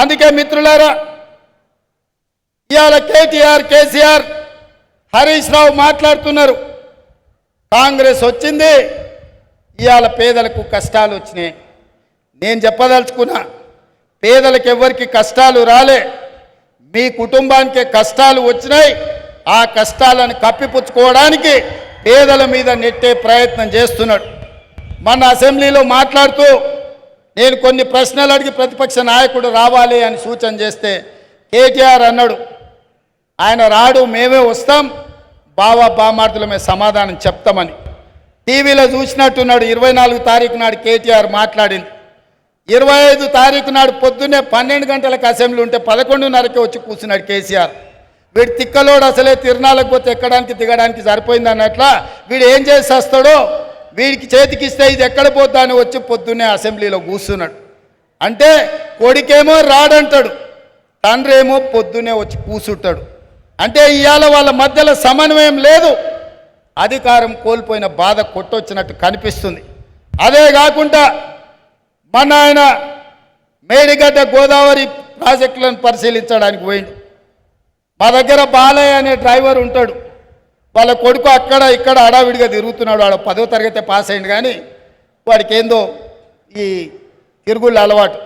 అందుకే మిత్రులారా, ఇవాళ కేటీఆర్, కేసీఆర్, హరీష్ రావు మాట్లాడుతున్నారు. కాంగ్రెస్ వచ్చింది, ఇవాళ పేదలకు కష్టాలు వచ్చినాయి. నేను చెప్పదలుచుకున్నా, పేదలకు ఎవరికి కష్టాలు రాలే, మీ కుటుంబానికి కష్టాలు వచ్చినాయి. ఆ కష్టాలను కప్పిపుచ్చుకోవడానికి పేదల మీద నెట్టే ప్రయత్నం చేస్తున్నాడు. మన అసెంబ్లీలో మాట్లాడుతూ నేను కొన్ని ప్రశ్నలు అడిగి ప్రతిపక్ష నాయకుడు రావాలి అని సూచన చేస్తే కేటీఆర్ అన్నాడు, ఆయన రాడు, మేమే వస్తాం, బామార్దులమే సమాధానం చెప్తామని. టీవీలో చూసినట్టున్నాడు. 24 తారీఖు నాడు కేటీఆర్ మాట్లాడింది. 25 తారీఖు నాడు పొద్దున్నే 12 గంటలకు అసెంబ్లీ ఉంటే 11:30కి వచ్చి కూర్చున్నాడు కేసీఆర్. వీడు తిక్కలోడు, అసలే తిరణాలకు పోతే ఎక్కడానికి దిగడానికి సరిపోయింది అన్నట్లా వీడు ఏం చేసి వస్తాడో, వీడికి చేతికిస్తే ఇది ఎక్కడ పోద్దా అని వచ్చి పొద్దున్నే అసెంబ్లీలో కూర్చున్నాడు. అంటే కొడుకేమో రాడంటాడు, తండ్రి ఏమో పొద్దున్నే వచ్చి కూర్చుంటాడు. అంటే ఇవాళ వాళ్ళ మధ్యలో సమన్వయం లేదు. అధికారం కోల్పోయిన బాధ కొట్టొచ్చినట్టు కనిపిస్తుంది. అదే కాకుండా మన ఆయన మేడిగడ్డ గోదావరి ప్రాజెక్టులను పరిశీలించడానికి పోయిండు. మా దగ్గర బాలయ్య అనే డ్రైవర్ ఉంటాడు. వాళ్ళ కొడుకు అక్కడ ఇక్కడ హడావిడిగా తిరుగుతున్నాడు. వాడు 10వ తరగతి పాస్ అయింది, కానీ వాడికి ఏందో ఈ తిరుగుళ్ళు అలవాటు.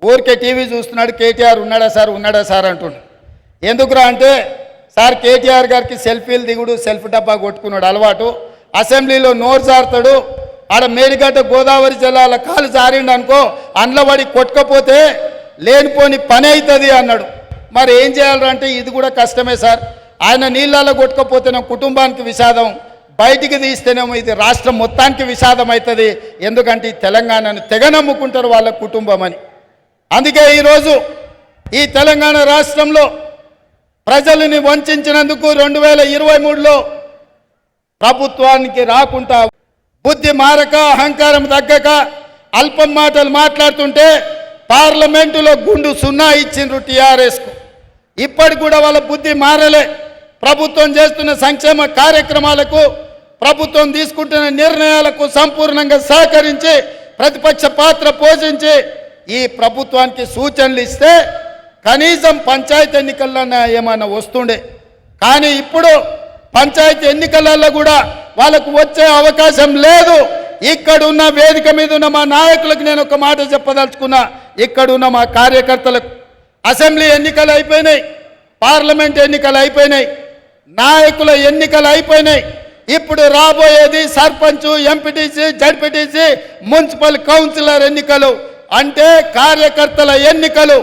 ఊరికే టీవీ చూస్తున్నాడు. కేటీఆర్ ఉన్నాడా సార్ అంటుండు. ఎందుకురా అంటే, సార్ కేటీఆర్ గారికి సెల్ఫీలు దిగుడు, సెల్ఫ్ డబ్బా కొట్టుకున్నాడు అలవాటు. అసెంబ్లీలో నోరు జారుతాడు. ఆడ మేడిగడ్డ గోదావరి జిల్లాల కాలు జారిండు అనుకో, అండ్లబడి కొట్టుకపోతే లేనిపోని పని అవుతుంది అన్నాడు. మరి ఏం చేయాలంటే ఇది కూడా కష్టమే సార్. ఆయన నీళ్ళలో కొట్టుకపోతేనే కుటుంబానికి విషాదం, బయటికి తీస్తేనేమో ఇది రాష్ట్రం మొత్తానికి విషాదం అవుతుంది. ఎందుకంటే ఈ తెలంగాణను తెగ నమ్ముకుంటారు వాళ్ళ కుటుంబం అని. అందుకే ఈరోజు ఈ తెలంగాణ రాష్ట్రంలో ప్రజలని వంచినందుకు 2023లో ప్రభుత్వానికి రాకుండా బుద్ధి మారక, అహంకారం తగ్గక, అల్పం మాటలు మాట్లాడుతుంటే పార్లమెంటులో గుండు 0 ఇచ్చిండ్రు టీఆర్ఎస్కు. ఇప్పటికి కూడా వాళ్ళ బుద్ధి మారలే. ప్రభుత్వం చేస్తున్న సంక్షేమ కార్యక్రమాలకు, ప్రభుత్వం తీసుకుంటున్న నిర్ణయాలకు సంపూర్ణంగా సహకరించి ప్రతిపక్ష పాత్ర పోషించి ఈ ప్రభుత్వానికి సూచనలు ఇస్తే కనీసం పంచాయతీ ఎన్నికల్లో ఏమైనా వస్తుండే. కానీ ఇప్పుడు పంచాయతీ ఎన్నికలలో కూడా వాళ్ళకు వచ్చే అవకాశం లేదు. ఇక్కడున్న వేదిక మీద ఉన్న మా నాయకులకు నేను ఒక మాట చెప్పదలుచుకున్నా. ఇక్కడున్న మా కార్యకర్తలకు అసెంబ్లీ ఎన్నికలు అయిపోయినాయి, పార్లమెంట్ ఎన్నికలు అయిపోయినాయి, నాయకుల ఎన్నికలు అయిపోయినాయి. ఇప్పుడు రాబోయేది sarpanch, MPTC, ZPTC, municipal councillor ఎన్నికలు, అంటే కార్యకర్తల ఎన్నికలు.